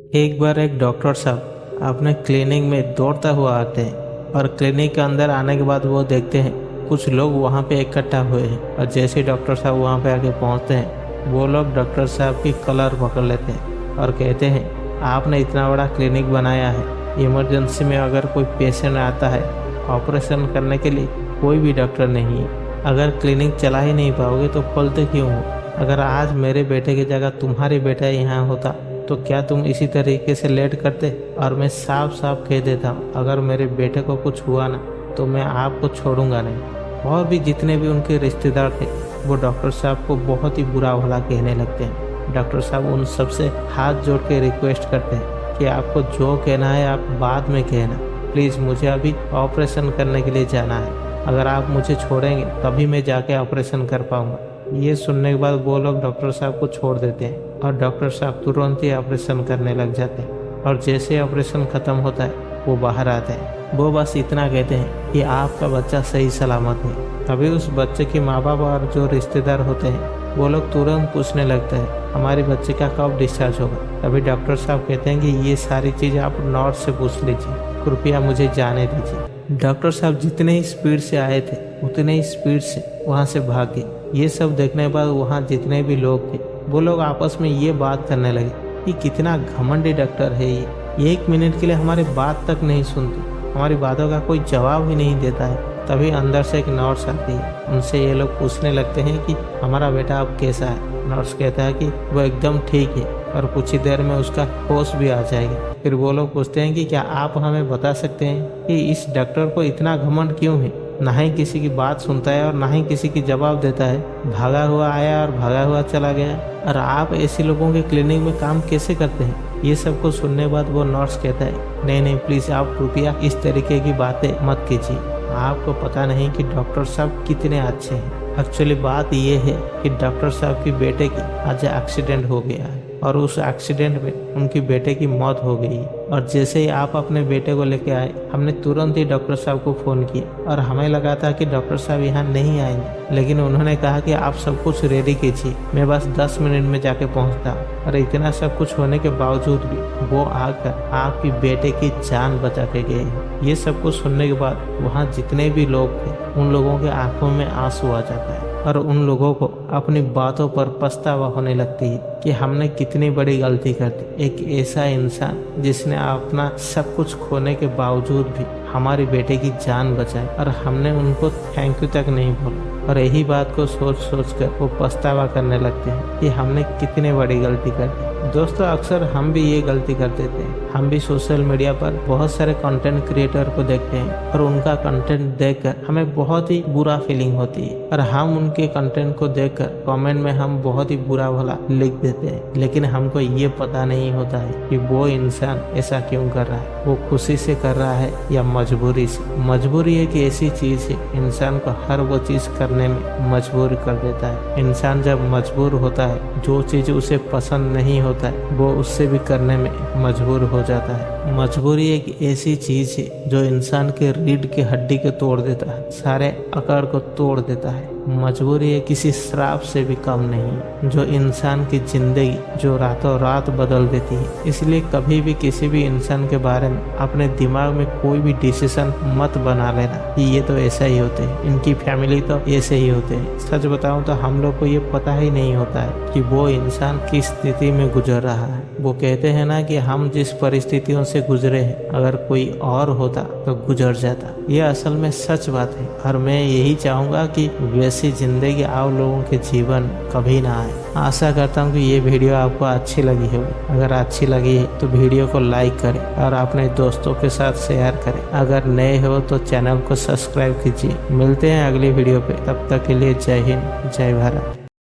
एक बार एक डॉक्टर साहब अपने क्लिनिक में दौड़ता हुआ आते हैं और क्लिनिक के अंदर आने के बाद वो देखते हैं कुछ लोग वहाँ पे इकट्ठा हुए हैं। और जैसे ही डॉक्टर साहब वहाँ पे आके पहुँचते हैं वो लोग डॉक्टर साहब की कलर पकड़ लेते हैं और कहते हैं, आपने इतना बड़ा क्लिनिक बनाया है, इमरजेंसी में अगर कोई पेशेंट आता है ऑपरेशन करने के लिए कोई भी डॉक्टर नहीं है। अगर क्लिनिक चला ही नहीं पाओगे तो खोलते क्यों हो? अगर आज मेरे बेटे की जगह तुम्हारे बेटा यहाँ होता तो क्या तुम इसी तरीके से लेट करते? और मैं साफ साफ कह देता हूँ, अगर मेरे बेटे को कुछ हुआ ना तो मैं आपको छोड़ूंगा नहीं। और भी जितने भी उनके रिश्तेदार थे वो डॉक्टर साहब को बहुत ही बुरा भला कहने लगते हैं। डॉक्टर साहब उन सबसे हाथ जोड़ के रिक्वेस्ट करते हैं कि आपको जो कहना है आप बाद में कहना, प्लीज़ मुझे अभी ऑपरेशन करने के लिए जाना है। अगर आप मुझे छोड़ेंगे तभी मैं जाके ऑपरेशन कर पाऊँगा। ये सुनने के बाद वो लोग डॉक्टर साहब को छोड़ देते हैं और डॉक्टर साहब तुरंत ही ऑपरेशन करने लग जाते हैं। और जैसे ऑपरेशन ख़त्म होता है वो बाहर आते हैं। वो बस इतना कहते हैं कि आपका बच्चा सही सलामत है। तभी उस बच्चे के माँ बाप और जो रिश्तेदार होते हैं वो लोग तुरंत पूछने लगते हैं, हमारे बच्चे का कब डिस्चार्ज होगा? तभी डॉक्टर साहब कहते हैं कि ये सारी चीज़ आप नर्स से पूछ लीजिए, कृपया मुझे जाने दीजिए। डॉक्टर साहब जितने ही स्पीड से आए थे उतने ही स्पीड से वहाँ से भागे। ये सब देखने के बाद वहाँ जितने भी लोग थे वो लोग आपस में ये बात करने लगे कि कितना घमंडी डॉक्टर है ये 1 मिनट के लिए हमारी बात तक नहीं सुनती, हमारी बातों का कोई जवाब ही नहीं देता है। तभी अंदर से एक नर्स आती है, उनसे ये लोग पूछने लगते हैं कि हमारा बेटा अब कैसा है? नर्स कहता है कि वो एकदम ठीक है और कुछ ही देर में उसका होश भी आ जाएगा। फिर वो लोग पूछते हैं कि क्या आप हमें बता सकते हैं कि इस डॉक्टर को इतना घमंड क्यों है? ना ही किसी की बात सुनता है और ना ही किसी की जवाब देता है, भागा हुआ आया और भागा हुआ चला गया। और आप ऐसे लोगों के क्लिनिक में काम कैसे करते हैं? ये सब को सुनने के बाद वो नर्स कहता है, नहीं नहीं प्लीज़ आप कृपया इस तरीके की बातें मत कीजिए, आपको पता नहीं कि डॉक्टर साहब कितने अच्छे हैं। एक्चुअली बात ये है कि डॉक्टर साहब की बेटे की आज एक्सीडेंट हो गया है और उस एक्सीडेंट में उनकी बेटे की मौत हो गई। और जैसे ही आप अपने बेटे को लेके आए हमने तुरंत ही डॉक्टर साहब को फ़ोन किया और हमें लगा था कि डॉक्टर साहब यहाँ नहीं आएंगे, लेकिन उन्होंने कहा कि आप सब कुछ रेडी कीजिए, मैं बस 10 मिनट में जाके पहुँचता हूँ। और इतना सब कुछ होने के बावजूद भी वो आकर आपकी बेटे की जान बचा के गए। ये सब कुछ सुनने के बाद वहाँ जितने भी लोग थे उन लोगों के आंखों में आंसू आ जाता है और उन लोगों को अपनी बातों पर पछतावा होने लगती है कि हमने कितनी बड़ी गलती कर दी। एक ऐसा इंसान जिसने अपना सब कुछ खोने के बावजूद भी हमारे बेटे की जान बचाई और हमने उनको थैंक यू तक नहीं बोला। और यही बात को सोच सोच कर वो पछतावा करने लगते हैं कि हमने कितनी बड़ी गलती कर दी। दोस्तों अक्सर हम भी ये गलती कर देते हैं। हम भी सोशल मीडिया पर बहुत सारे कंटेंट क्रिएटर को देखते हैं और उनका कंटेंट देखकर हमें बहुत ही बुरा फीलिंग होती है और हम उनके कंटेंट को देखकर कमेंट में हम बहुत ही बुरा भला लिख देते हैं। लेकिन हमको ये पता नहीं होता है कि वो इंसान ऐसा क्यों कर रहा है, वो खुशी से कर रहा है या मजबूरी से। मजबूरी एक ऐसी चीज है इंसान को हर वो चीज करने में मजबूर कर देता है। इंसान जब मजबूर होता है, जो चीज उसे पसंद नहीं होता है वो उससे भी करने में मजबूर हो जाता है। मजबूरी एक ऐसी चीज है जो इंसान के रीढ़ की हड्डी को तोड़ देता है, सारे अकड़ को तोड़ देता है। मजबूरी है किसी श्राप से भी कम नहीं, जो इंसान की जिंदगी जो रातों रात बदल देती है। इसलिए कभी भी किसी भी इंसान के बारे में अपने दिमाग में कोई भी डिसीजन मत बना लेना कि ये तो ऐसा ही होते हैं, इनकी फैमिली तो ऐसे ही होते हैं। सच बताऊं तो हम लोग को ये पता ही नहीं होता है कि वो इंसान किस स्थिति में गुजर रहा है। वो कहते हैं ना कि हम जिस परिस्थितियों से गुजरे हैं अगर कोई और होता तो गुजर जाता। ये असल में सच बात है और मैं यही चाहूँगा कि वैसी जिंदगी आप लोगों के जीवन कभी ना आए। आशा करता हूँ कि ये वीडियो आपको अच्छी लगी होगी। अगर अच्छी लगी है तो वीडियो को लाइक करें और अपने दोस्तों के साथ शेयर करें। अगर नए हो तो चैनल को सब्सक्राइब कीजिए। मिलते हैं अगली वीडियो पे, तब तक के लिए जय हिंद, जय भारत।